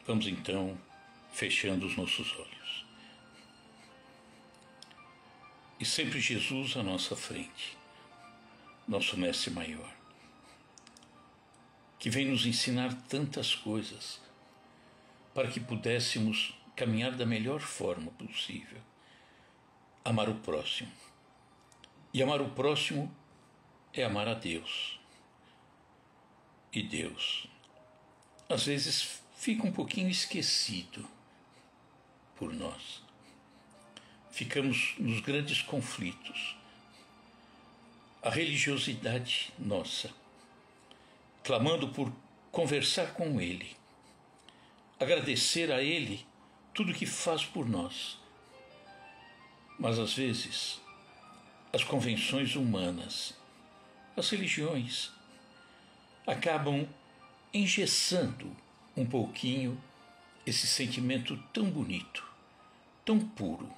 Vamos então fechando os nossos olhos. E sempre Jesus à nossa frente, nosso mestre maior, que vem nos ensinar tantas coisas para que pudéssemos caminhar da melhor forma possível. Amar o próximo. E amar o próximo é amar a Deus. E Deus, às vezes, fica um pouquinho esquecido por nós. Ficamos nos grandes conflitos. A religiosidade nossa, clamando por conversar com Ele, agradecer a Ele tudo o que faz por nós. Mas às vezes, as convenções humanas, as religiões, acabam engessando um pouquinho esse sentimento tão bonito, tão puro,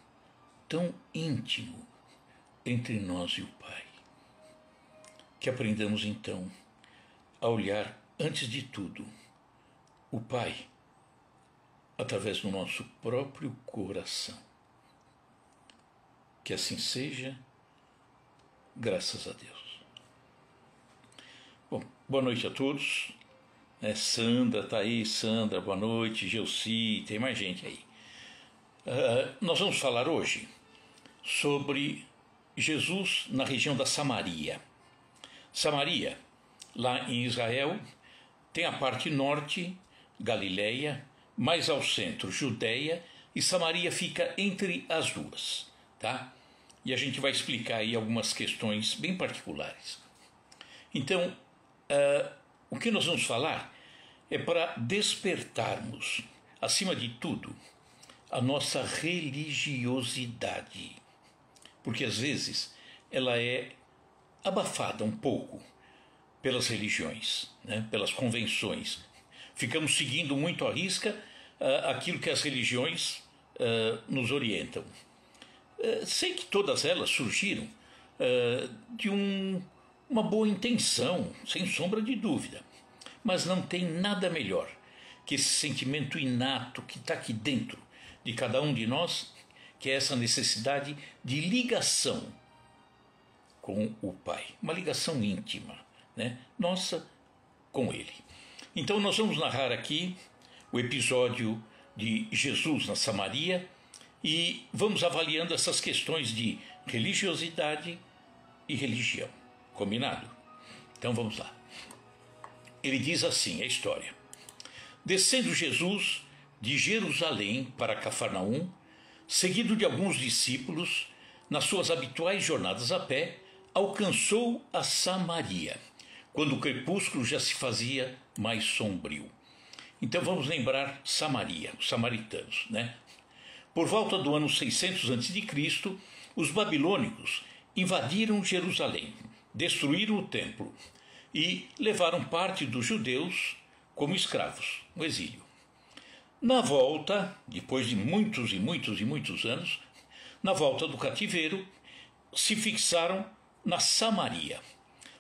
tão íntimo entre nós e o Pai. Que aprendamos então a olhar, antes de tudo, o Pai através do nosso próprio coração. Que assim seja, graças a Deus. Bom, boa noite a todos. Sandra está aí, Sandra, boa noite, Gelsi, tem mais gente aí. Nós vamos falar hoje sobre Jesus na região da Samaria. Samaria, lá em Israel, tem a parte norte, Galileia, mais ao centro, Judeia, e Samaria fica entre as duas, tá? E a gente vai explicar aí algumas questões bem particulares. Então, o que nós vamos falar é para despertarmos, acima de tudo, a nossa religiosidade. Porque às vezes ela é abafada um pouco pelas religiões, né? Pelas convenções. Ficamos seguindo muito à risca aquilo que as religiões nos orientam. Sei que todas elas surgiram de uma boa intenção, sem sombra de dúvida, mas não tem nada melhor que esse sentimento inato que está aqui dentro de cada um de nós, que é essa necessidade de ligação com o Pai, uma ligação íntima, né? Nossa com Ele. Então nós vamos narrar aqui o episódio de Jesus na Samaria e vamos avaliando essas questões de religiosidade e religião. Combinado? Então vamos lá. Ele diz assim, a história. Descendo Jesus de Jerusalém para Cafarnaum, seguido de alguns discípulos, nas suas habituais jornadas a pé, alcançou a Samaria, quando o crepúsculo já se fazia mais sombrio. Então vamos lembrar Samaria, os samaritanos, né? Por volta do ano 600 a.C., os babilônicos invadiram Jerusalém, destruíram o templo e levaram parte dos judeus como escravos, no exílio. Na volta, depois de muitos e muitos e muitos anos, na volta do cativeiro, se fixaram na Samaria.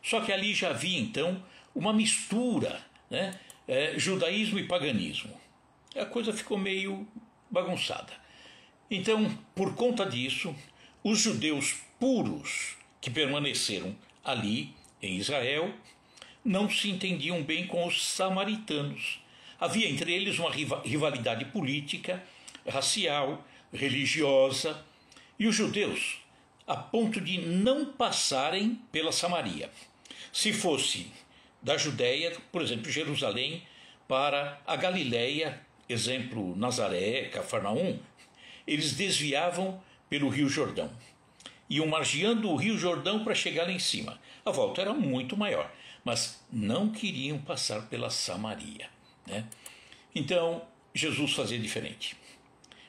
Só que ali já havia então uma mistura, né? Judaísmo e paganismo. A coisa ficou meio bagunçada. Então, por conta disso, os judeus puros que permaneceram ali em Israel não se entendiam bem com os samaritanos. Havia entre eles uma rivalidade política, racial, religiosa, e os judeus, a ponto de não passarem pela Samaria. Se fosse da Judéia, por exemplo, Jerusalém, para a Galileia, exemplo, Nazaré, Cafarnaum, eles desviavam pelo Rio Jordão. Iam margeando o Rio Jordão para chegar lá em cima. A volta era muito maior, mas não queriam passar pela Samaria, né? Então, Jesus fazia diferente.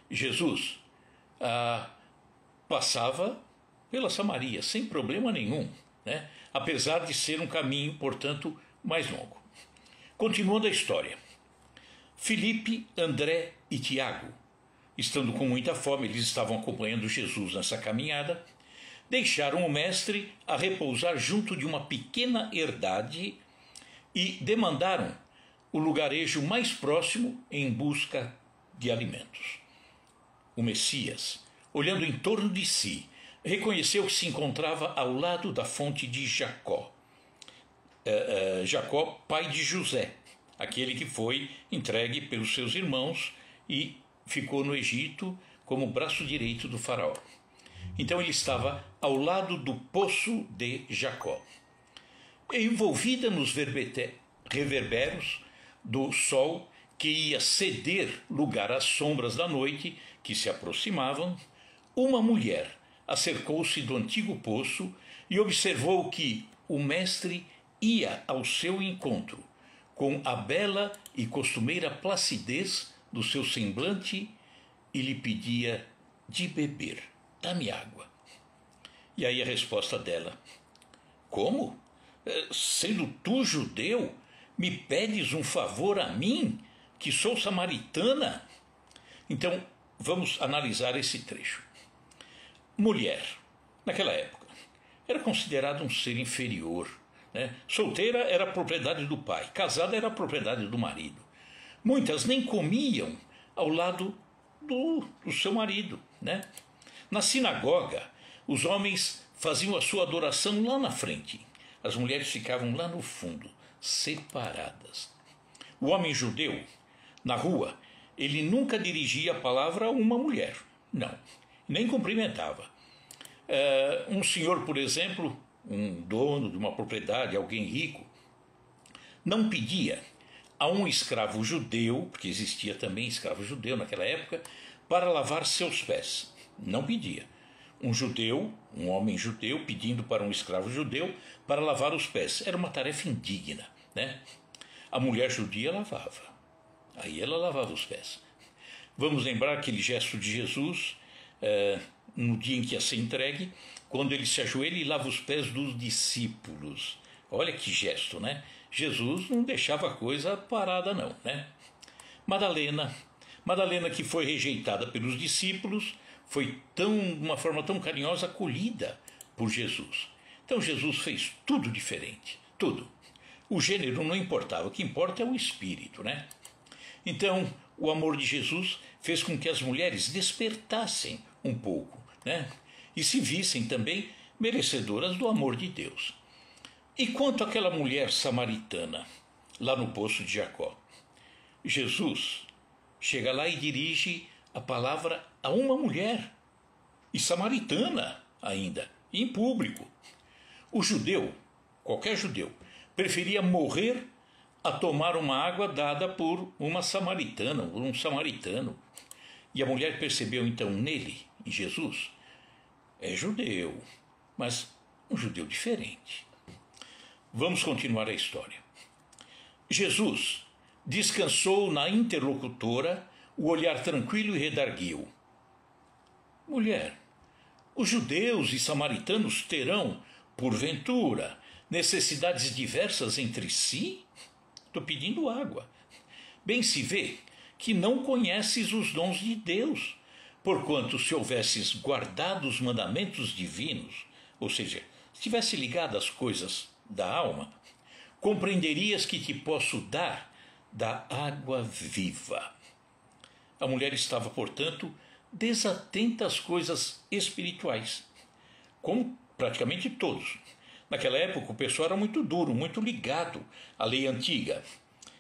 Jesus passava pela Samaria, sem problema nenhum, né? Apesar de ser um caminho, portanto, mais longo. Continuando a história. Filipe, André e Tiago, estando com muita fome, eles estavam acompanhando Jesus nessa caminhada, deixaram o mestre a repousar junto de uma pequena herdade e demandaram o lugarejo mais próximo em busca de alimentos. O Messias, olhando em torno de si, reconheceu que se encontrava ao lado da fonte de Jacó. Jacó, pai de José, aquele que foi entregue pelos seus irmãos e ficou no Egito como braço direito do faraó. Então ele estava ao lado do poço de Jacó. Envolvida nos reverberos do sol que ia ceder lugar às sombras da noite que se aproximavam, uma mulher acercou-se do antigo poço e observou que o mestre ia ao seu encontro, com a bela e costumeira placidez do seu semblante, e lhe pedia de beber. Dá-me água. E aí a resposta dela: como? Sendo tu judeu, me pedes um favor a mim, que sou samaritana? Então, vamos analisar esse trecho. Mulher, naquela época, era considerada um ser inferior, né? Solteira era propriedade do pai, casada era propriedade do marido. Muitas nem comiam ao lado do seu marido, né? Na sinagoga, os homens faziam a sua adoração lá na frente. As mulheres ficavam lá no fundo, separadas. O homem judeu, na rua, ele nunca dirigia a palavra a uma mulher. Não, nem cumprimentava. Um senhor, por exemplo, um dono de uma propriedade, alguém rico, não pedia a um escravo judeu, porque existia também escravo judeu naquela época, para lavar seus pés. Não pedia. Um judeu, um homem judeu, pedindo para um escravo judeu para lavar os pés. Era uma tarefa indigna, né? A mulher judia lavava. Aí ela lavava os pés. Vamos lembrar aquele gesto de Jesus, no dia em que ia ser entregue, quando ele se ajoelha e lava os pés dos discípulos. Olha que gesto, né? Jesus não deixava a coisa parada não, né? Madalena, que foi rejeitada pelos discípulos, foi de uma forma tão carinhosa acolhida por Jesus. Então Jesus fez tudo diferente, tudo. O gênero não importava, o que importa é o espírito, né? Então o amor de Jesus fez com que as mulheres despertassem um pouco, né? E se vissem também merecedoras do amor de Deus. E quanto àquela mulher samaritana, lá no poço de Jacó, Jesus chega lá e dirige a palavra a uma mulher, e samaritana ainda, em público. O judeu, qualquer judeu, preferia morrer a tomar uma água dada por uma samaritana, por um samaritano. E a mulher percebeu então nele, em Jesus, é judeu, mas um judeu diferente. Vamos continuar a história. Jesus descansou na interlocutora o olhar tranquilo e redarguiu: mulher, os judeus e samaritanos terão, porventura, necessidades diversas entre si? Estou pedindo água. Bem se vê que não conheces os dons de Deus, porquanto se houvesses guardado os mandamentos divinos, ou seja, se tivesse ligado às coisas da alma, compreenderias que te posso dar da água viva. A mulher estava, portanto, desatenta às coisas espirituais, como praticamente todos. Naquela época o pessoal era muito duro, muito ligado à lei antiga,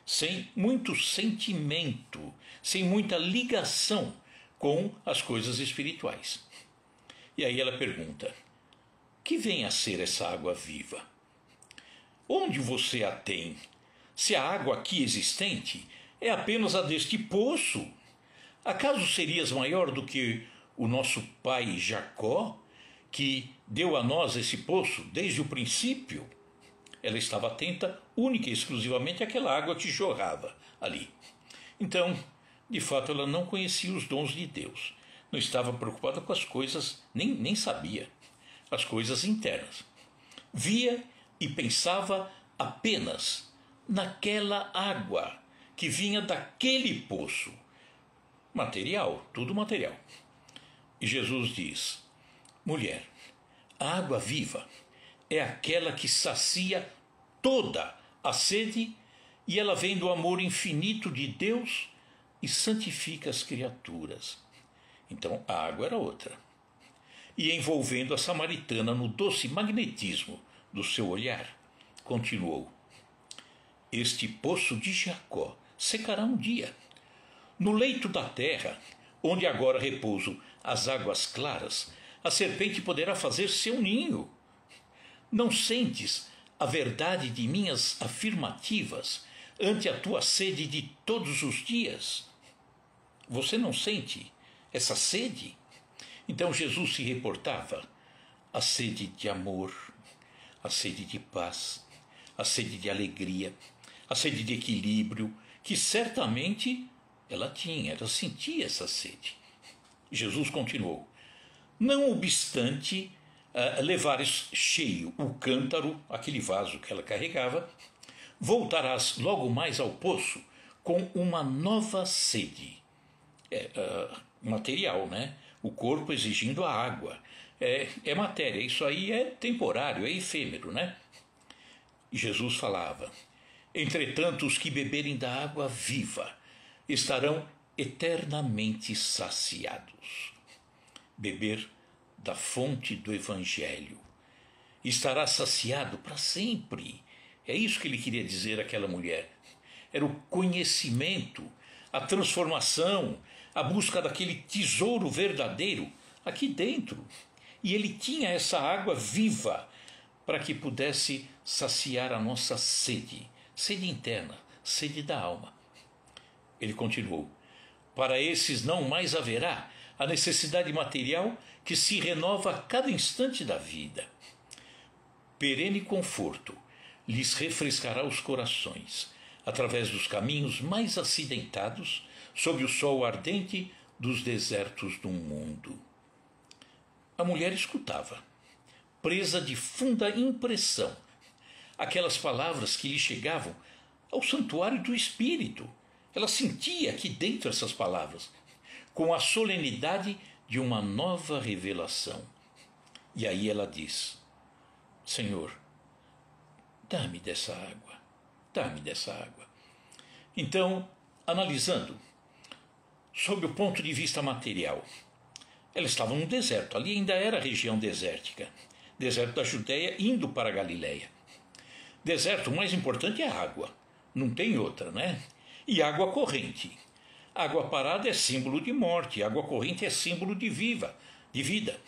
sem muito sentimento, sem muita ligação com as coisas espirituais. E aí ela pergunta: que vem a ser essa água viva? Onde você a tem? Se a água aqui existente é apenas a deste poço, acaso serias maior do que o nosso pai Jacó, que deu a nós esse poço desde o princípio? Ela estava atenta única e exclusivamente àquela água que jorrava ali. Então, de fato, ela não conhecia os dons de Deus. Não estava preocupada com as coisas, nem sabia, as coisas internas. Via e pensava apenas naquela água que vinha daquele poço. Material, tudo material. E Jesus diz: mulher, a água viva é aquela que sacia toda a sede e ela vem do amor infinito de Deus e santifica as criaturas. Então a água era outra. E envolvendo a samaritana no doce magnetismo do seu olhar, continuou: este poço de Jacó secará um dia. No leito da terra, onde agora repousam as águas claras, a serpente poderá fazer seu ninho. Não sentes a verdade de minhas afirmativas ante a tua sede de todos os dias? Você não sente essa sede? Então Jesus se reportava a sede de amor, a sede de paz, a sede de alegria, a sede de equilíbrio, que certamente ela tinha, ela sentia essa sede. Jesus continuou: não obstante levares cheio o cântaro, aquele vaso que ela carregava, voltarás logo mais ao poço com uma nova sede. Material, né? O corpo exigindo a água. É matéria, isso aí é temporário, é efêmero, né? Jesus falava: entretanto, os que beberem da água viva estarão eternamente saciados. Beber da fonte do Evangelho estará saciado para sempre. É isso que ele queria dizer àquela mulher. Era o conhecimento, a transformação, a busca daquele tesouro verdadeiro aqui dentro. E ele tinha essa água viva para que pudesse saciar a nossa sede, sede interna, sede da alma. Ele continuou: para esses não mais haverá a necessidade material que se renova a cada instante da vida. Perene conforto lhes refrescará os corações, através dos caminhos mais acidentados, sob o sol ardente dos desertos do mundo. A mulher escutava, presa de funda impressão, aquelas palavras que lhe chegavam ao santuário do Espírito. Ela sentia aqui dentro essas palavras, com a solenidade de uma nova revelação. E aí ela diz: Senhor, dá-me dessa água, dá-me dessa água. Então, analisando, sob o ponto de vista material, ela estava no deserto, ali ainda era região desértica, deserto da Judéia indo para a Galileia. Deserto, o mais importante é a água, não tem outra, né? E água corrente. Água parada é símbolo de morte, água corrente é símbolo de vida.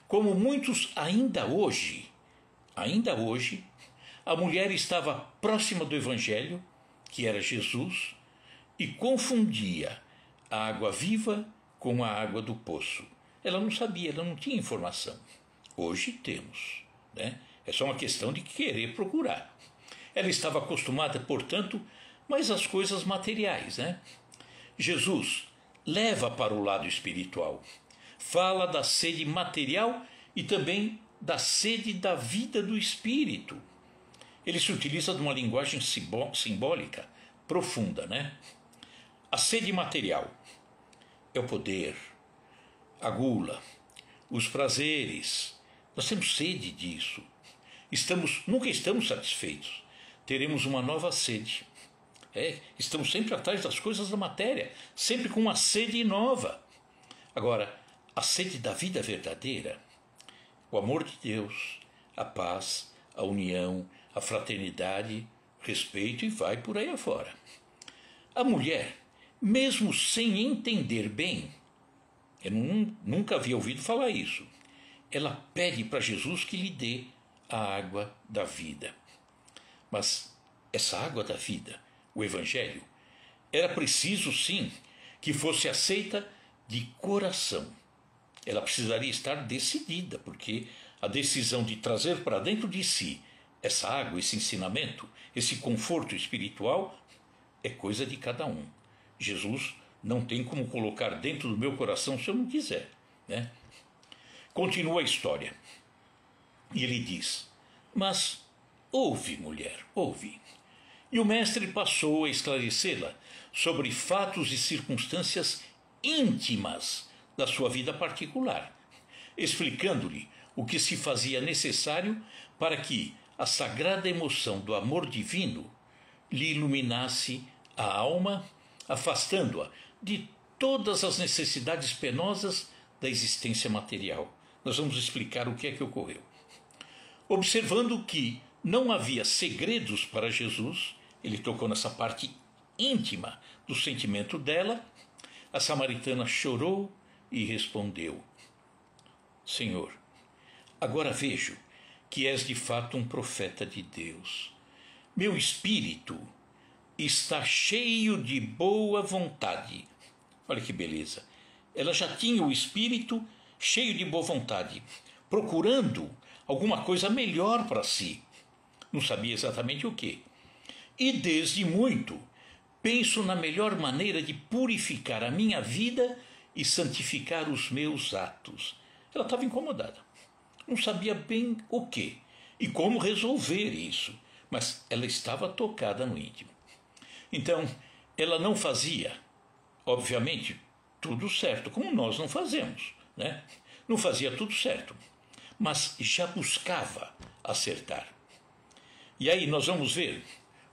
Como muitos ainda hoje, a mulher estava próxima do Evangelho, que era Jesus, e confundia a água viva com a água do poço. Ela não sabia, ela não tinha informação. Hoje temos, né? É só uma questão de querer procurar. Ela estava acostumada, portanto, mais às coisas materiais, né? Jesus leva para o lado espiritual. Fala da sede material e também da sede da vida do espírito. Ele se utiliza de uma linguagem simbólica profunda, né? A sede material é o poder, a gula, os prazeres. Nós temos sede disso. Nunca estamos satisfeitos. Teremos uma nova sede. Estamos sempre atrás das coisas da matéria, sempre com uma sede nova. Agora, a sede da vida verdadeira, o amor de Deus, a paz, a união, a fraternidade, respeito e vai por aí afora. A mulher, mesmo sem entender bem, eu nunca havia ouvido falar isso, ela pede para Jesus que lhe dê a água da vida. Mas essa água da vida, o Evangelho, era preciso sim que fosse aceita de coração. Ela precisaria estar decidida, porque a decisão de trazer para dentro de si essa água, esse ensinamento, esse conforto espiritual, é coisa de cada um. Jesus não tem como colocar dentro do meu coração se eu não quiser, né? Continua a história. E ele diz: mas ouve, mulher, ouve. E o mestre passou a esclarecê-la sobre fatos e circunstâncias íntimas da sua vida particular, explicando-lhe o que se fazia necessário para que a sagrada emoção do amor divino lhe iluminasse a alma, afastando-a de todas as necessidades penosas da existência material. Nós vamos explicar o que é que ocorreu. Observando que não havia segredos para Jesus, ele tocou nessa parte íntima do sentimento dela, a samaritana chorou e respondeu: Senhor, agora vejo que és de fato um profeta de Deus. Meu espírito está cheio de boa vontade. Olha que beleza. Ela já tinha o espírito cheio de boa vontade, procurando alguma coisa melhor para si. Não sabia exatamente o que. E desde muito penso na melhor maneira de purificar a minha vida e santificar os meus atos. Ela estava incomodada. Não sabia bem o que e como resolver isso, mas ela estava tocada no íntimo. Então, ela não fazia, obviamente, tudo certo, como nós não fazemos, né? Não fazia tudo certo, mas já buscava acertar. E aí nós vamos ver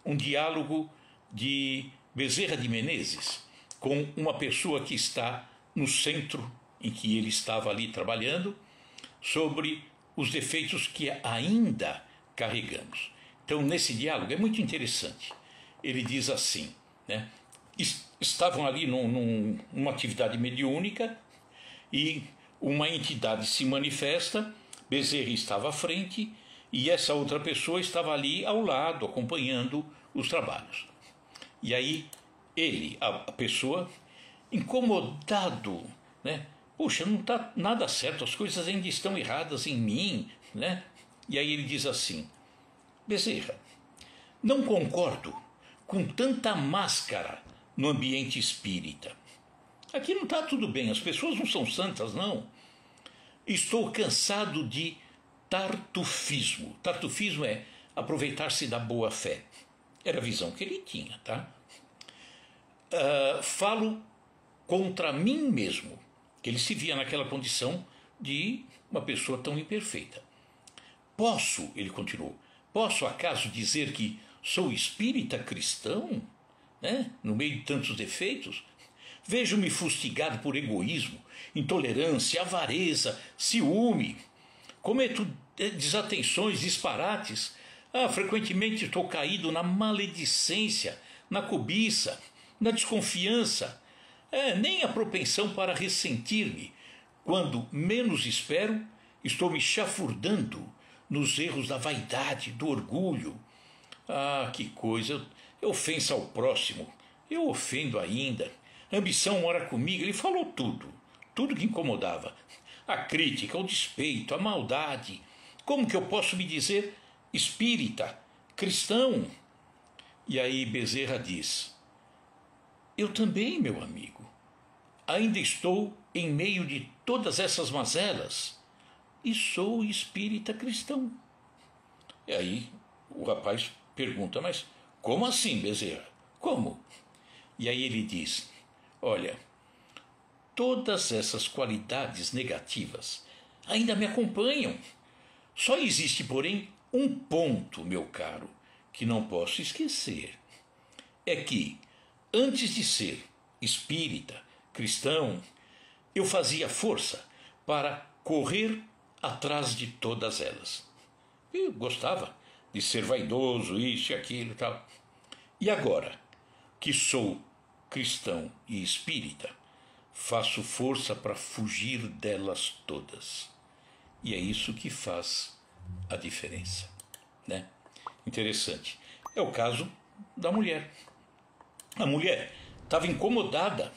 um diálogo de Bezerra de Menezes com uma pessoa que está no centro em que ele estava ali trabalhando, sobre os defeitos que ainda carregamos. Então, nesse diálogo é muito interessante. Ele diz assim, né? Estavam ali numa atividade mediúnica e uma entidade se manifesta, Bezerra estava à frente e essa outra pessoa estava ali ao lado, acompanhando os trabalhos. E aí ele, a pessoa, incomodado, né? Puxa, não está nada certo, as coisas ainda estão erradas em mim, né? E aí ele diz assim: Bezerra, não concordo com tanta máscara no ambiente espírita. Aqui não está tudo bem, as pessoas não são santas, não. Estou cansado de tartufismo. Tartufismo é aproveitar-se da boa fé. Era a visão que ele tinha, tá? Falo contra mim mesmo. Ele se via naquela condição de uma pessoa tão imperfeita. Posso, ele continuou, posso acaso dizer que sou espírita cristão, né? No meio de tantos defeitos? Vejo-me fustigado por egoísmo, intolerância, avareza, ciúme. Cometo desatenções, disparates. Frequentemente estou caído na maledicência, na cobiça, na desconfiança. Nem a propensão para ressentir-me. Quando menos espero, estou me chafurdando nos erros da vaidade, do orgulho. Que coisa! Ofensa ao próximo. Eu ofendo ainda. Ambição mora comigo. Ele falou tudo que incomodava. A crítica, o despeito, a maldade. Como que eu posso me dizer espírita, cristão? E aí Bezerra diz: eu também, meu amigo. Ainda estou em meio de todas essas mazelas e sou espírita cristão. E aí o rapaz pergunta: mas como assim, Bezerra? Como? E aí ele diz: olha, todas essas qualidades negativas ainda me acompanham. Só existe, porém, um ponto, meu caro, que não posso esquecer. É que, antes de ser espírita, cristão, eu fazia força para correr atrás de todas elas. Eu gostava de ser vaidoso, isso e aquilo e tal. E agora que sou cristão e espírita, faço força para fugir delas todas. E é isso que faz a diferença, né? Interessante. É o caso da mulher. A mulher estava incomodada.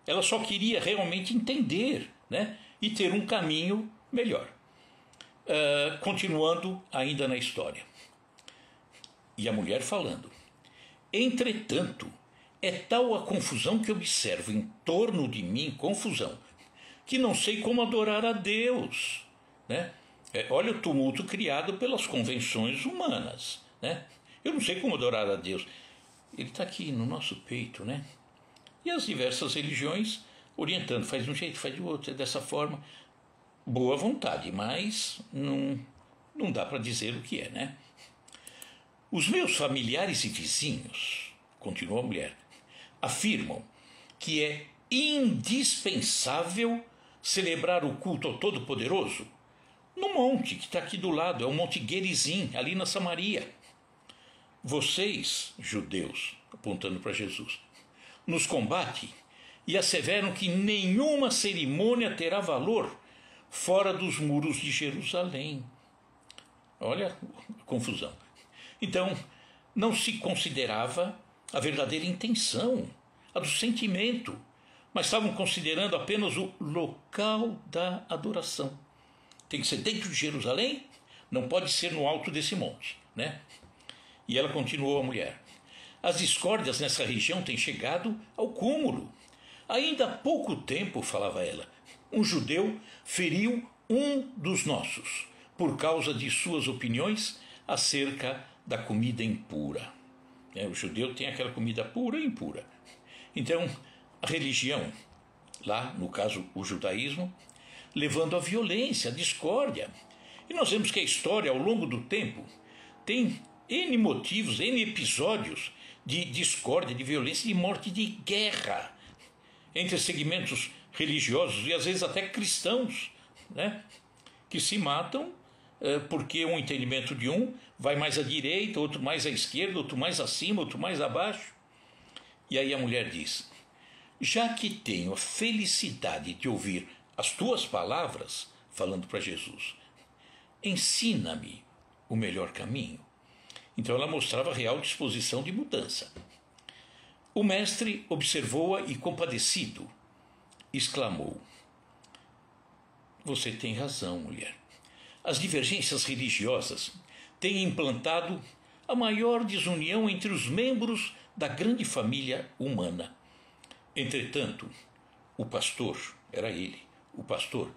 Ela só queria realmente entender, né? E ter um caminho melhor. Continuando ainda na história. E a mulher falando: entretanto, é tal a confusão que observo em torno de mim, confusão, que não sei como adorar a Deus, né? Olha o tumulto criado pelas convenções humanas, né? Eu não sei como adorar a Deus. Ele está aqui no nosso peito, né? E as diversas religiões orientando, faz de um jeito, faz de outro, é dessa forma. Boa vontade, mas não dá para dizer o que é, né? Os meus familiares e vizinhos, continuou a mulher, afirmam que é indispensável celebrar o culto ao Todo-Poderoso no monte que está aqui do lado, é o Monte Gerizim, ali na Samaria. Vocês, judeus, apontando para Jesus, nos combatem e asseveram que nenhuma cerimônia terá valor fora dos muros de Jerusalém. Olha a confusão. Então, não se considerava a verdadeira intenção, a do sentimento, mas estavam considerando apenas o local da adoração. Tem que ser dentro de Jerusalém, não pode ser no alto desse monte, né? E ela continuou, a mulher: as discórdias nessa região têm chegado ao cúmulo. Ainda há pouco tempo, falava ela, um judeu feriu um dos nossos por causa de suas opiniões acerca da comida impura. O judeu tem aquela comida pura e impura. Então, a religião, lá no caso o judaísmo, levando à violência, à discórdia. E nós vemos que a história, ao longo do tempo, tem N motivos, N episódios de discórdia, de violência, de morte, de guerra entre segmentos religiosos e às vezes até cristãos, né, que se matam porque um entendimento de um vai mais à direita, outro mais à esquerda, outro mais acima, outro mais abaixo. E aí a mulher diz: já que tenho a felicidade de ouvir as tuas palavras, falando para Jesus, ensina-me o melhor caminho. Então ela mostrava real disposição de mudança. O mestre observou-a e, compadecido, exclamou: você tem razão, mulher. As divergências religiosas têm implantado a maior desunião entre os membros da grande família humana. Entretanto, o pastor, era ele, o pastor,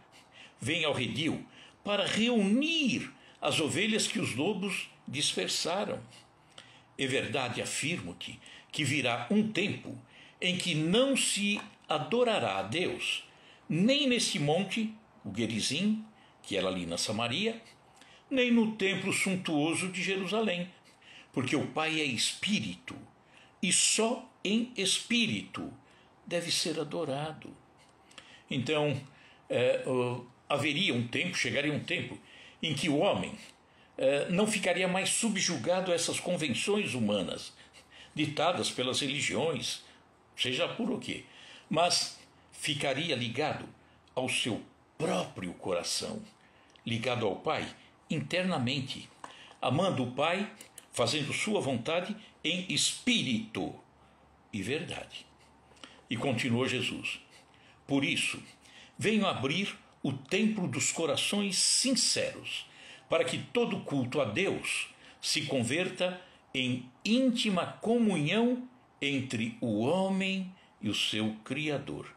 vem ao redil para reunir as ovelhas que os lobos dispersaram. É verdade, afirmo-te, que virá um tempo em que não se adorará a Deus, nem neste monte, o Gerizim, que era ali na Samaria, nem no templo suntuoso de Jerusalém, porque o Pai é espírito, e só em espírito deve ser adorado. Então, haveria um tempo, chegaria um tempo, em que o homem não ficaria mais subjugado a essas convenções humanas, ditadas pelas religiões, seja por o quê, mas ficaria ligado ao seu próprio coração, ligado ao Pai internamente, amando o Pai, fazendo sua vontade em espírito e verdade. E continuou Jesus: por isso, venho abrir o templo dos corações sinceros, para que todo culto a Deus se converta em íntima comunhão entre o homem e o seu Criador.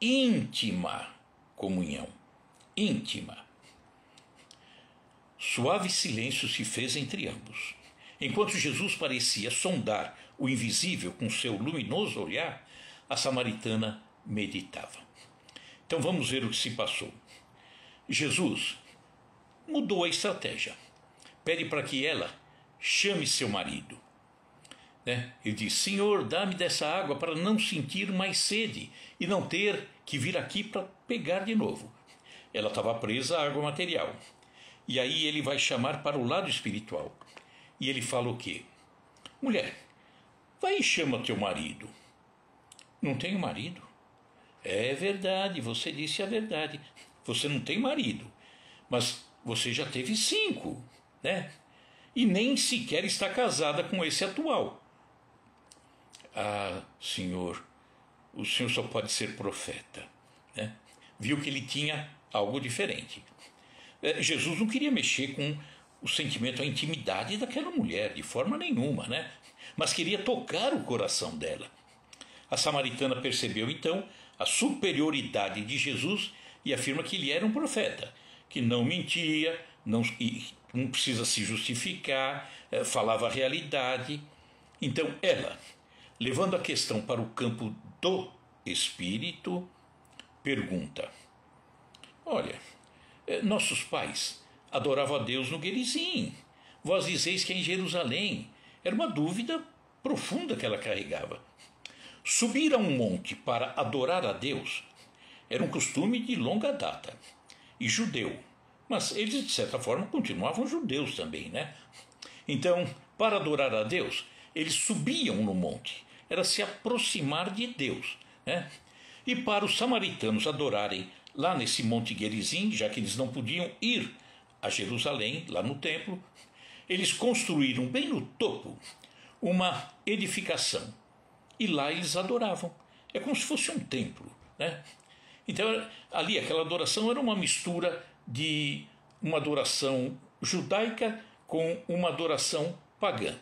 Íntima comunhão, íntima. Suave silêncio se fez entre ambos. Enquanto Jesus parecia sondar o invisível com seu luminoso olhar, a samaritana meditava. Então vamos ver o que se passou. Jesus mudou a estratégia. Pede para que ela chame seu marido. Ele diz: Senhor, dá-me dessa água para não sentir mais sede e não ter que vir aqui para pegar de novo. Ela estava presa à água material. E aí ele vai chamar para o lado espiritual. E ele fala o quê? Mulher, vai e chama teu marido. Não tenho marido? É verdade, você disse a verdade. Você não tem marido, mas você já teve 5, né? E nem sequer está casada com esse atual. Ah, senhor, o senhor só pode ser profeta, né? Viu que ele tinha algo diferente. Jesus não queria mexer com o sentimento, a intimidade daquela mulher, de forma nenhuma, né? Mas queria tocar o coração dela. A samaritana percebeu então a superioridade de Jesus e afirma que ele era um profeta, que não mentia, não precisa se justificar, falava a realidade. Então ela, levando a questão para o campo do espírito, pergunta: olha, nossos pais adoravam a Deus no Gerizim, vós dizeis que é em Jerusalém. Era uma dúvida profunda que ela carregava. Subir a um monte para adorar a Deus era um costume de longa data e judeu, mas eles de certa forma continuavam judeus também, né? Então, para adorar a Deus, eles subiam no monte, era se aproximar de Deus, né? E para os samaritanos adorarem lá nesse Monte Gerizim, já que eles não podiam ir a Jerusalém, lá no templo, eles construíram bem no topo uma edificação e lá eles adoravam. É como se fosse um templo, né? Então ali aquela adoração era uma mistura de uma adoração judaica com uma adoração pagã.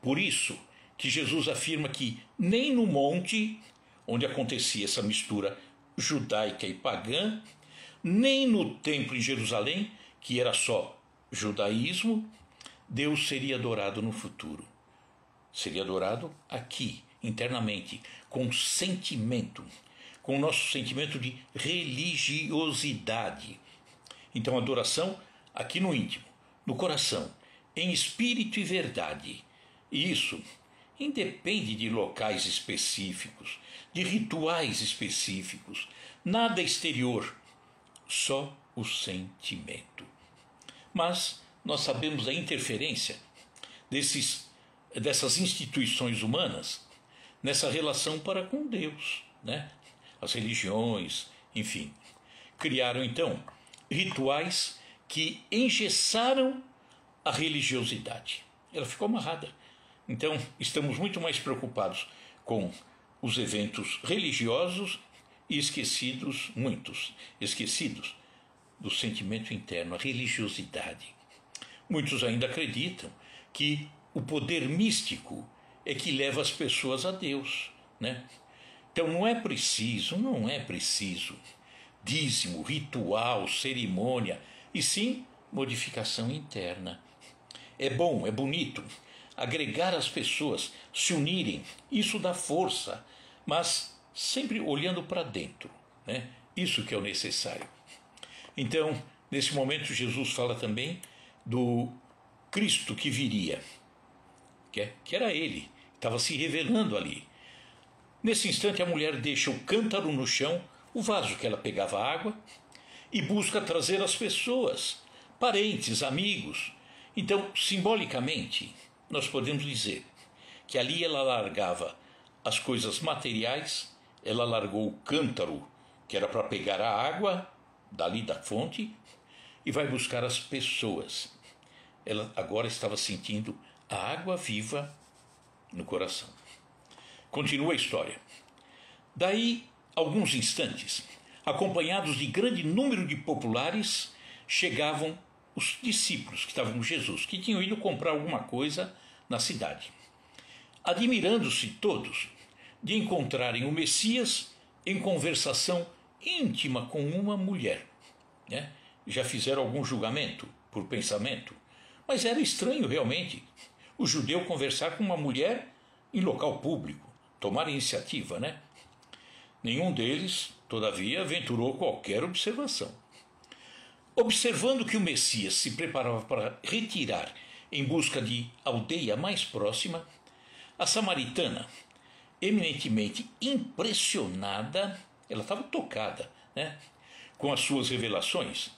Por isso que Jesus afirma que nem no monte onde acontecia essa mistura judaica e pagã, nem no templo em Jerusalém, que era só judaísmo, Deus seria adorado no futuro. Seria adorado aqui, internamente, com sentimento, com o nosso sentimento de religiosidade. Então, adoração aqui no íntimo, no coração, em espírito e verdade. E isso independe de locais específicos, de rituais específicos, nada exterior, só o sentimento. Mas nós sabemos da interferência dessas instituições humanas nessa relação para com Deus, né? As religiões, enfim, criaram então rituais que engessaram a religiosidade. Ela ficou amarrada. Então, estamos muito mais preocupados com os eventos religiosos e muitos esquecidos do sentimento interno, a religiosidade. Muitos ainda acreditam que o poder místico é que leva as pessoas a Deus, né? Então não é preciso dízimo, ritual, cerimônia, e sim modificação interna. É bom, é bonito agregar as pessoas, se unirem, isso dá força, mas sempre olhando para dentro, né? Isso que é o necessário. Então, nesse momento, Jesus fala também do Cristo que viria, que era ele, estava se revelando ali. Nesse instante, a mulher deixa o cântaro no chão, o vaso que ela pegava água, e busca trazer as pessoas, parentes, amigos. Então, simbolicamente, nós podemos dizer que ali ela largava as coisas materiais, ela largou o cântaro, que era para pegar a água dali da fonte, e vai buscar as pessoas. Ela agora estava sentindo a água viva no coração. Continua a história. Daí, alguns instantes, acompanhados de grande número de populares, chegavam os discípulos que estavam com Jesus, que tinham ido comprar alguma coisa na cidade. Admirando-se todos de encontrarem o Messias em conversação íntima com uma mulher, né? Já fizeram algum julgamento por pensamento, mas era estranho realmente o judeu conversar com uma mulher em local público, tomar iniciativa, né? Nenhum deles, todavia, aventurou qualquer observação. Observando que o Messias se preparava para retirar em busca de aldeia mais próxima, a samaritana, eminentemente impressionada, ela estava tocada, né, com as suas revelações,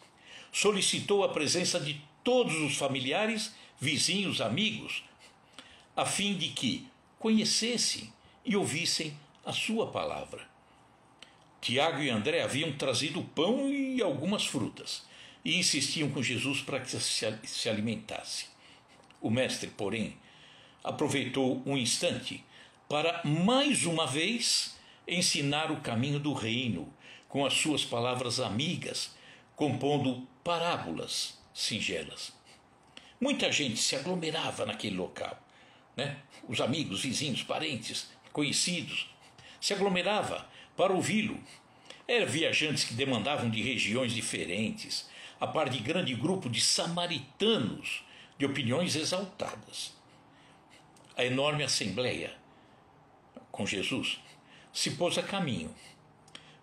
solicitou a presença de todos os familiares, vizinhos, amigos, a fim de que conhecessem e ouvissem a sua palavra. Tiago e André haviam trazido pão e algumas frutas e insistiam com Jesus para que se alimentasse. O mestre, porém, aproveitou um instante para mais uma vez ensinar o caminho do reino com as suas palavras amigas, compondo parábolas singelas. Muita gente se aglomerava naquele local, né? Os amigos, vizinhos, parentes, conhecidos, se aglomerava para ouvi-lo. Eram viajantes que demandavam de regiões diferentes, a par de grande grupo de samaritanos de opiniões exaltadas. A enorme assembleia com Jesus se pôs a caminho,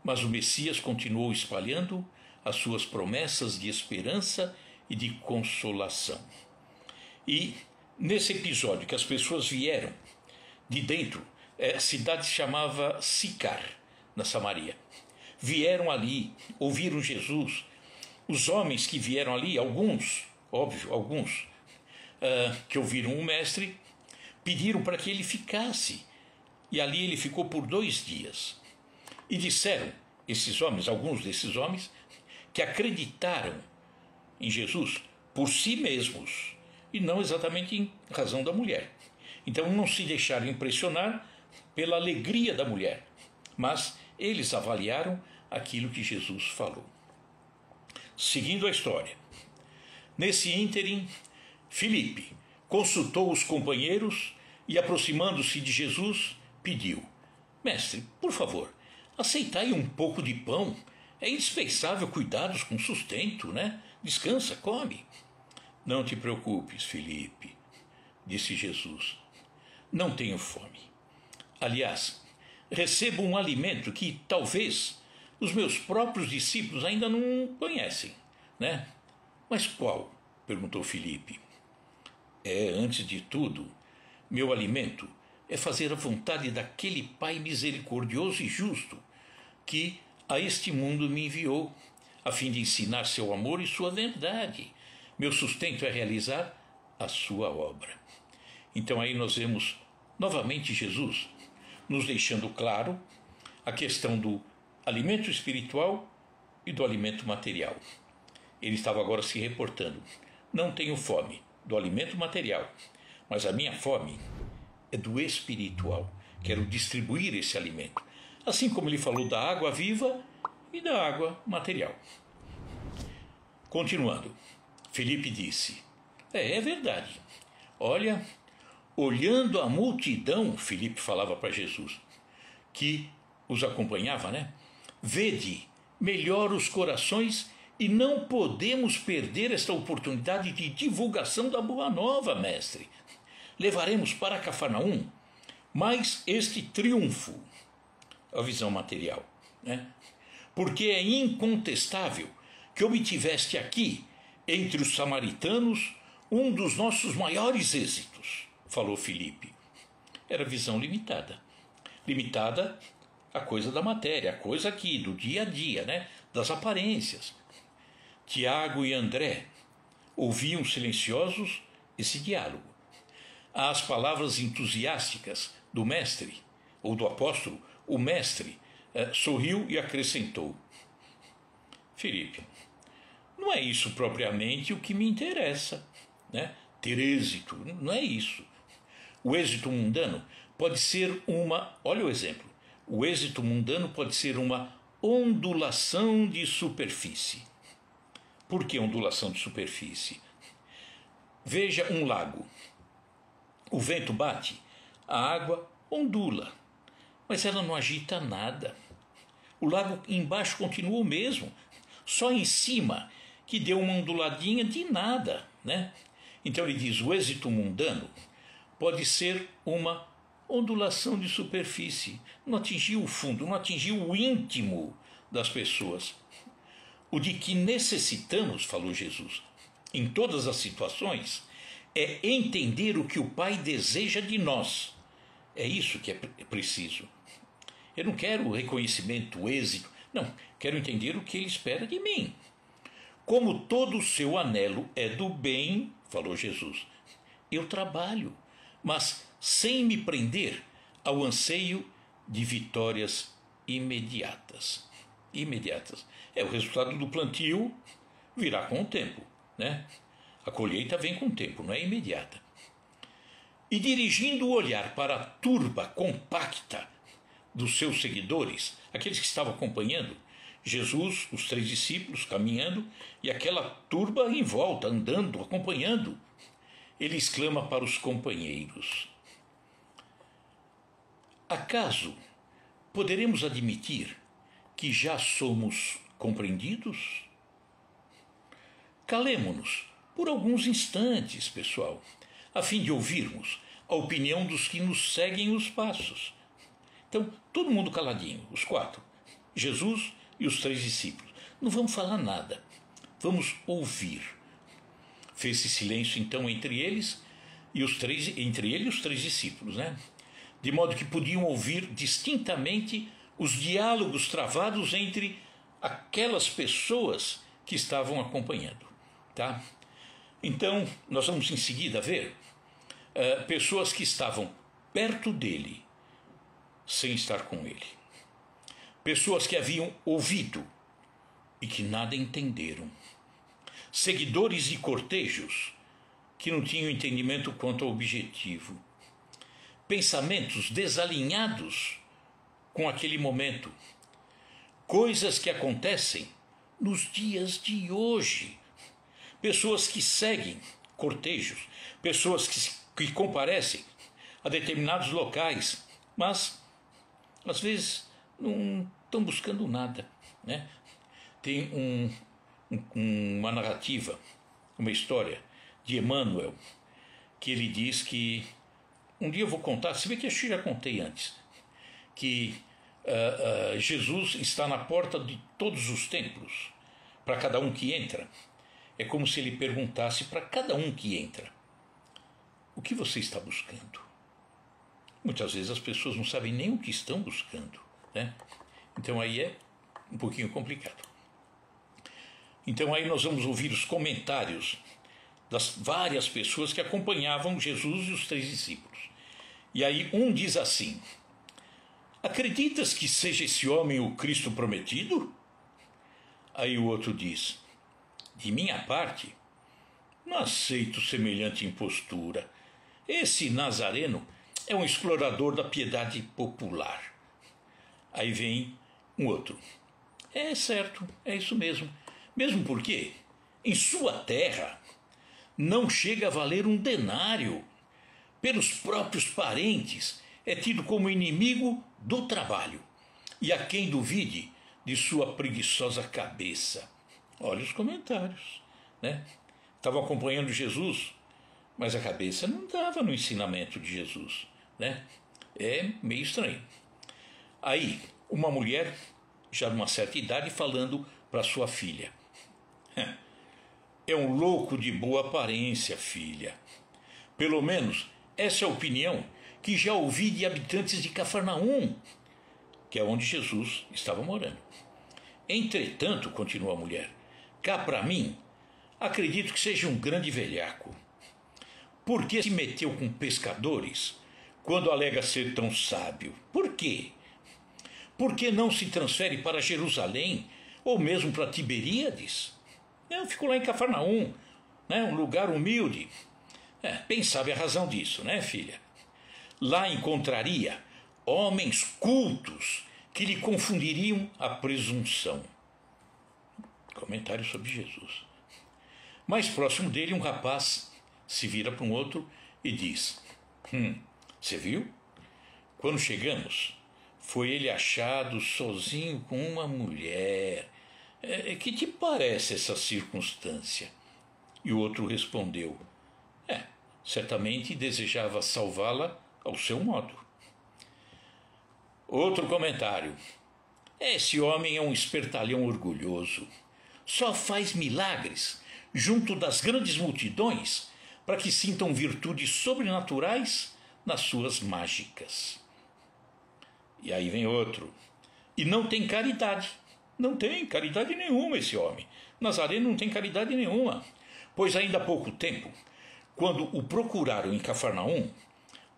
mas o Messias continuou espalhando as suas promessas de esperança e de consolação. E nesse episódio que as pessoas vieram de dentro, a cidade se chamava Sicar, na Samaria. Vieram ali, ouviram Jesus. Os homens que vieram ali, alguns, óbvio, alguns, que ouviram o mestre, pediram para que ele ficasse. E ali ele ficou por 2 dias. E disseram, esses homens, alguns desses homens, que acreditaram em Jesus por si mesmos e não exatamente em razão da mulher. Então não se deixaram impressionar pela alegria da mulher, mas eles avaliaram aquilo que Jesus falou. Seguindo a história, nesse ínterim, Filipe consultou os companheiros e, aproximando-se de Jesus, pediu: Mestre, por favor, aceitai um pouco de pão. É indispensável cuidados com sustento, né? Descansa, come. Não te preocupes, Filipe, disse Jesus. Não tenho fome. Aliás, recebo um alimento que talvez os meus próprios discípulos ainda não conhecem, né? Mas qual? Perguntou Filipe. Antes de tudo, meu alimento é fazer a vontade daquele Pai misericordioso e justo que a este mundo me enviou, a fim de ensinar seu amor e sua verdade. Meu sustento é realizar a sua obra. Então aí nós vemos novamente Jesus nos deixando claro a questão do alimento espiritual e do alimento material. Ele estava agora se reportando: não tenho fome do alimento material, mas a minha fome é do espiritual. Quero distribuir esse alimento. Assim como ele falou da água viva e da água material. Continuando, Filipe disse: é verdade. Olha, olhando a multidão, Filipe falava para Jesus, que os acompanhava, né? Vede melhor os corações e não podemos perder esta oportunidade de divulgação da boa nova, mestre. Levaremos para Cafarnaum mais este triunfo, a visão material, né? Porque é incontestável que obtiveste aqui, entre os samaritanos, um dos nossos maiores êxitos, falou Filipe. Era visão limitada. Limitada à coisa da matéria, a coisa aqui, do dia a dia, né? Das aparências. Tiago e André ouviam silenciosos esse diálogo. Às palavras entusiásticas do mestre, ou do apóstolo, o mestre sorriu e acrescentou: Filipe, não é isso propriamente o que me interessa, né? Ter êxito, não é isso. O êxito mundano pode ser olha o exemplo, o êxito mundano pode ser uma ondulação de superfície. Por que ondulação de superfície? Veja um lago. O vento bate, a água ondula, mas ela não agita nada. O lago embaixo continua o mesmo, só em cima que deu uma onduladinha de nada, né? Então ele diz: o êxito mundano pode ser uma ondulação de superfície, não atingiu o fundo, não atingiu o íntimo das pessoas. O de que necessitamos, falou Jesus, em todas as situações, é entender o que o Pai deseja de nós. É isso que é preciso. Eu não quero reconhecimento, êxito, não, quero entender o que Ele espera de mim. Como todo o seu anelo é do bem, falou Jesus, eu trabalho, mas sem me prender ao anseio de vitórias imediatas. Imediatas. O resultado do plantio virá com o tempo, né? A colheita vem com o tempo, não é imediata. E dirigindo o olhar para a turba compacta dos seus seguidores, aqueles que estavam acompanhando Jesus, os 3 discípulos caminhando e aquela turba em volta, andando, acompanhando, ele exclama para os companheiros: acaso poderemos admitir que já somos compreendidos? Calemo-nos por alguns instantes, pessoal, a fim de ouvirmos a opinião dos que nos seguem os passos. Então, todo mundo caladinho, os 4, Jesus e os 3 discípulos. Não vamos falar nada, vamos ouvir. Fez-se silêncio então entre eles e os três discípulos, né? De modo que podiam ouvir distintamente os diálogos travados entre aquelas pessoas que estavam acompanhando, tá? Então, nós vamos em seguida ver pessoas que estavam perto dele, sem estar com ele. Pessoas que haviam ouvido e que nada entenderam. Seguidores e cortejos que não tinham entendimento quanto ao objetivo. Pensamentos desalinhados com aquele momento. Coisas que acontecem nos dias de hoje. Pessoas que seguem cortejos, pessoas que comparecem a determinados locais, mas às vezes não estão buscando nada, né? Tem uma narrativa, uma história de Emmanuel, que ele diz que, um dia eu vou contar, se bem que eu já contei antes, que Jesus está na porta de todos os templos, para cada um que entra. É como se ele perguntasse para cada um que entra: o que você está buscando? Muitas vezes as pessoas não sabem nem o que estão buscando, né? Então aí é um pouquinho complicado. Então aí nós vamos ouvir os comentários das várias pessoas que acompanhavam Jesus e os 3 discípulos. E aí um diz assim: acreditas que seja esse homem o Cristo prometido? Aí o outro diz: de minha parte, não aceito semelhante impostura. Esse Nazareno é um explorador da piedade popular. Aí vem um outro: é certo, é isso mesmo. Mesmo porque, em sua terra, não chega a valer um denário. Pelos próprios parentes, é tido como inimigo do trabalho. E a quem duvide de sua preguiçosa cabeça. Olha os comentários, né? Estavam acompanhando Jesus, mas a cabeça não estava no ensinamento de Jesus, né? É meio estranho. Aí, uma mulher, já numa certa idade, falando para sua filha: é um louco de boa aparência, filha. Pelo menos essa é a opinião que já ouvi de habitantes de Cafarnaum, que é onde Jesus estava morando. Entretanto, continua a mulher, cá para mim, acredito que seja um grande velhaco. Por que se meteu com pescadores quando alega ser tão sábio? Por quê? Por que não se transfere para Jerusalém ou mesmo para Tiberíades? Eu fico lá em Cafarnaum, né, um lugar humilde. Bem sabe a razão disso, né, filha? Lá encontraria homens cultos que lhe confundiriam a presunção. Comentário sobre Jesus. Mais próximo dele, um rapaz se vira para um outro e diz: você viu? Quando chegamos, foi ele achado sozinho com uma mulher. Que te parece essa circunstância? E o outro respondeu: certamente desejava salvá-la ao seu modo. Outro comentário: esse homem é um espertalhão orgulhoso. Só faz milagres junto das grandes multidões para que sintam virtudes sobrenaturais nas suas mágicas. E aí vem outro: e não tem caridade. Não tem caridade nenhuma esse homem. Nazareno não tem caridade nenhuma. Pois ainda há pouco tempo, quando o procuraram em Cafarnaum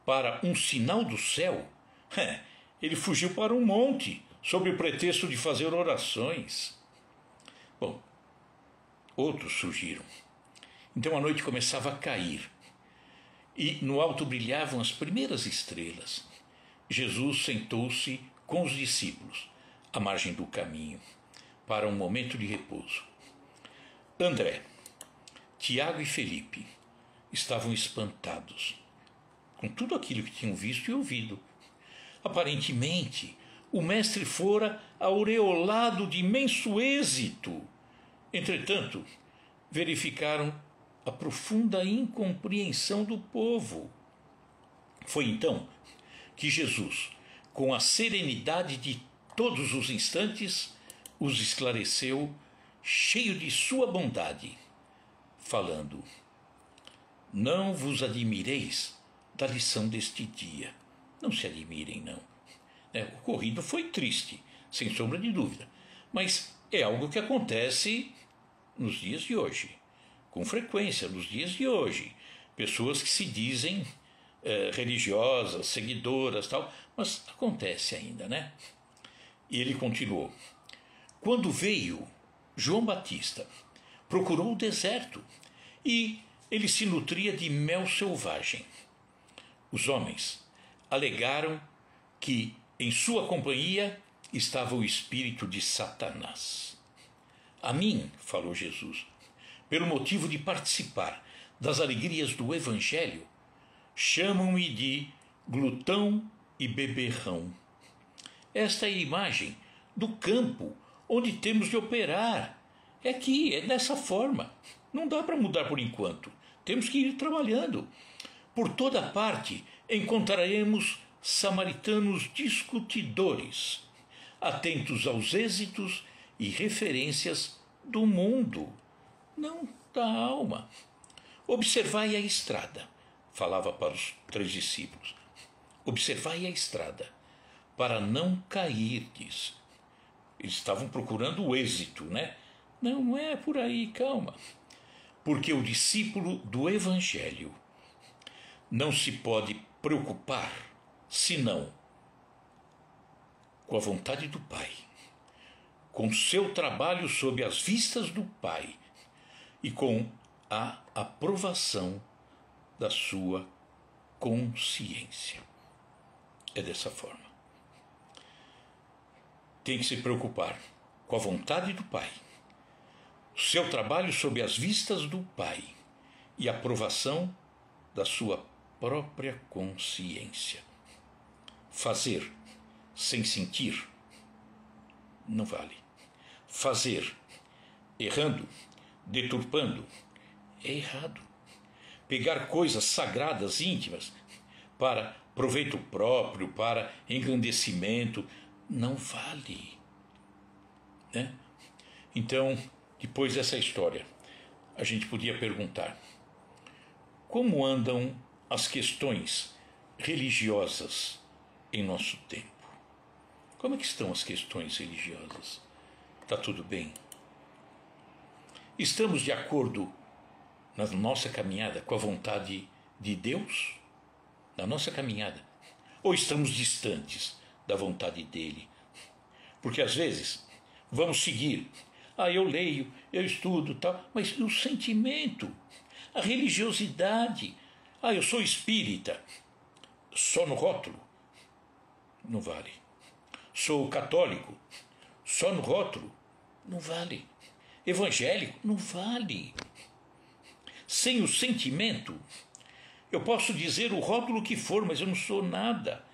para um sinal do céu, ele fugiu para um monte, sob o pretexto de fazer orações. Bom, outros surgiram. Então a noite começava a cair, e no alto brilhavam as primeiras estrelas. Jesus sentou-se com os discípulos, à margem do caminho, para um momento de repouso. André, Tiago e Felipe estavam espantados com tudo aquilo que tinham visto e ouvido. Aparentemente, o mestre fora aureolado de imenso êxito. Entretanto, verificaram a profunda incompreensão do povo. Foi então que Jesus, com a serenidade de todos os instantes, os esclareceu, cheio de sua bondade, falando: Não vos admireis da lição deste dia. Não se admirem, não. O ocorrido foi triste, sem sombra de dúvida, mas é algo que acontece nos dias de hoje, com frequência nos dias de hoje. Pessoas que se dizem religiosas, seguidoras, tal, mas acontece ainda, né? E ele continuou: quando veio João Batista, procurou o deserto e ele se nutria de mel selvagem. Os homens alegaram que em sua companhia estava o espírito de Satanás. A mim, falou Jesus, pelo motivo de participar das alegrias do Evangelho, chamam-me de glutão e beberrão. Esta é a imagem do campo onde temos de operar. É aqui, é dessa forma. Não dá para mudar por enquanto. Temos que ir trabalhando. Por toda parte encontraremos samaritanos discutidores, atentos aos êxitos e referências do mundo, não da alma. Observai a estrada, falava para os 3 discípulos. Observai a estrada, para não cairdes. Eles estavam procurando o êxito, né? Não é por aí, calma. Porque o discípulo do Evangelho não se pode preocupar senão com a vontade do Pai, com seu trabalho sob as vistas do Pai e com a aprovação da sua consciência. É dessa forma. Tem que se preocupar com a vontade do Pai, seu trabalho sob as vistas do Pai e a aprovação da sua própria consciência. Fazer sem sentir não vale. Fazer errando, deturpando, é errado. Pegar coisas sagradas, íntimas, para proveito próprio, para engrandecimento, não vale. Né? Então, depois dessa história, a gente podia perguntar: como andam as questões religiosas em nosso tempo? Como é que estão as questões religiosas? Está tudo bem? Estamos de acordo na nossa caminhada com a vontade de Deus? Na nossa caminhada? Ou estamos distantes da vontade dele? Porque às vezes vamos seguir. Eu leio, eu estudo, tal, mas o sentimento, a religiosidade. Eu sou espírita, só no rótulo, não vale. Sou católico, só no rótulo, não vale. Evangélico, não vale. Sem o sentimento, eu posso dizer o rótulo que for, mas eu não sou nada,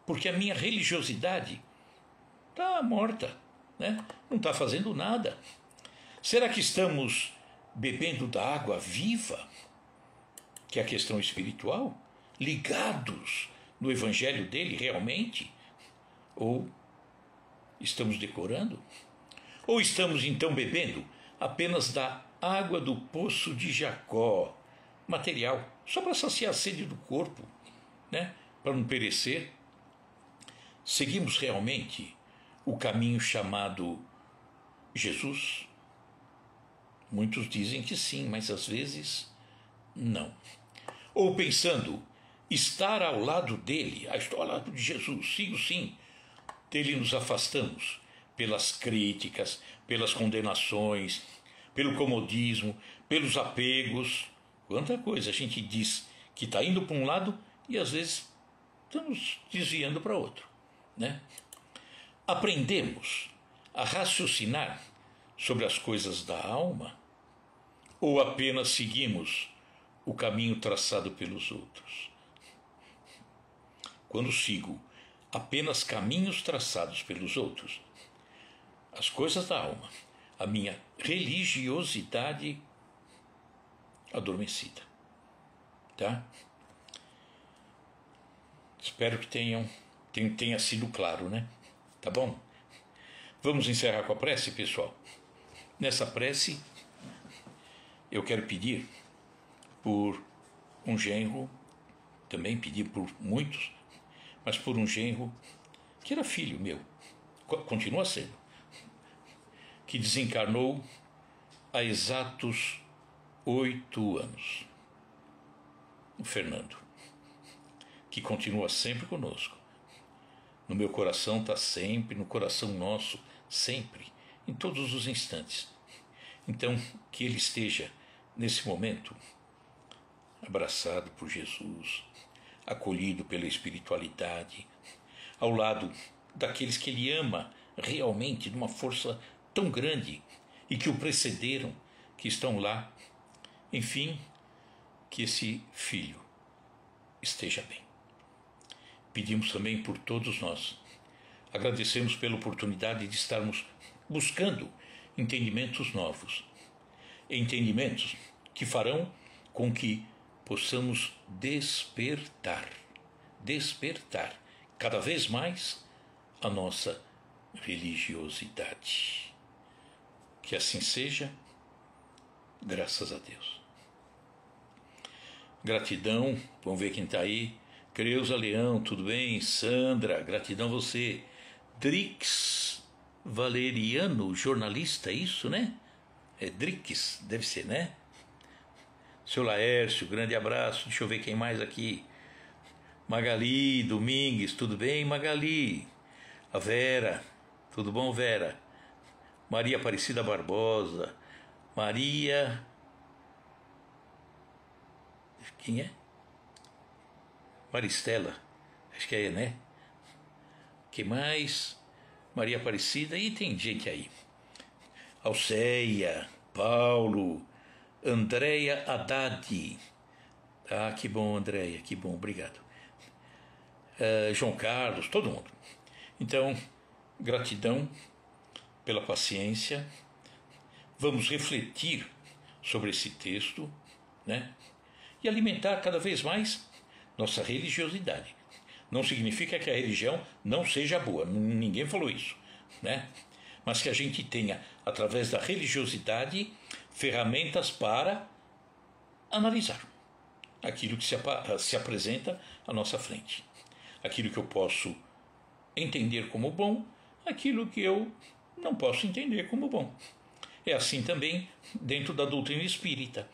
porque a minha religiosidade está morta, né? Não está fazendo nada. Será que estamos bebendo da água viva, que é a questão espiritual, ligados no evangelho dele realmente? Ou estamos decorando? Ou estamos então bebendo apenas da água do poço de Jacó, material, só para saciar a sede do corpo, né? Para não perecer? Seguimos realmente o caminho chamado Jesus? Muitos dizem que sim, mas às vezes não. Ou pensando estar ao lado dele, estou ao lado de Jesus, sigo sim, dele nos afastamos pelas críticas, pelas condenações, pelo comodismo, pelos apegos. Quanta coisa a gente diz que está indo para um lado e às vezes estamos desviando para outro, né? Aprendemos a raciocinar sobre as coisas da alma ou apenas seguimos o caminho traçado pelos outros? Quando sigo apenas caminhos traçados pelos outros, as coisas da alma, a minha religiosidade adormecida, tá? Espero que tenha sido claro, né? Tá bom? Vamos encerrar com a prece, pessoal? Nessa prece, eu quero pedir por um genro, também pedi por muitos, mas por um genro que era filho meu, continua sendo, que desencarnou há exatos 8 anos. O Fernando, que continua sempre conosco. No meu coração está sempre, no coração nosso, sempre, em todos os instantes. Então, que ele esteja, nesse momento, abraçado por Jesus, acolhido pela espiritualidade, ao lado daqueles que ele ama realmente, de uma força tão grande, e que o precederam, que estão lá. Enfim, que esse filho esteja bem. Pedimos também por todos nós. Agradecemos pela oportunidade de estarmos buscando entendimentos novos. Entendimentos que farão com que possamos despertar cada vez mais a nossa religiosidade. Que assim seja, graças a Deus. Gratidão, vamos ver quem está aí. Creuza Leão, tudo bem? Sandra, gratidão a você. Drix Valeriano, jornalista, isso, né? É Drix, deve ser, né? Seu Laércio, grande abraço. Deixa eu ver quem mais aqui. Magali Domingues, tudo bem, Magali? A Vera, tudo bom, Vera? Maria Aparecida Barbosa. Maria... Quem é? Maristela, acho que é, né? Que mais? Maria Aparecida, e tem gente aí. Alceia, Paulo, Andréia Haddad. Ah, que bom, Andréia, que bom, obrigado. João Carlos, todo mundo. Então, gratidão pela paciência. Vamos refletir sobre esse texto, né? E alimentar cada vez mais nossa religiosidade. Não significa que a religião não seja boa, ninguém falou isso, né? Mas que a gente tenha, através da religiosidade, ferramentas para analisar aquilo que se apresenta à nossa frente. Aquilo que eu posso entender como bom, aquilo que eu não posso entender como bom. É assim também dentro da doutrina espírita.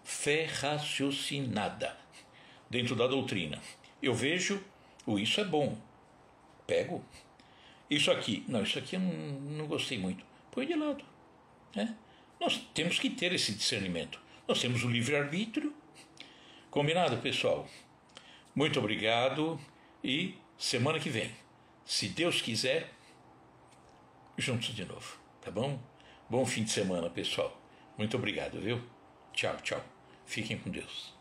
Fé raciocinada dentro da doutrina. Eu vejo, isso é bom, pego. Isso aqui, não, isso aqui eu não gostei muito, põe de lado, né? Nós temos que ter esse discernimento. Nós temos o livre-arbítrio. Combinado, pessoal? Muito obrigado e semana que vem, se Deus quiser, juntos de novo, tá bom? Bom fim de semana, pessoal. Muito obrigado, viu? Tchau, tchau. Fiquem com Deus.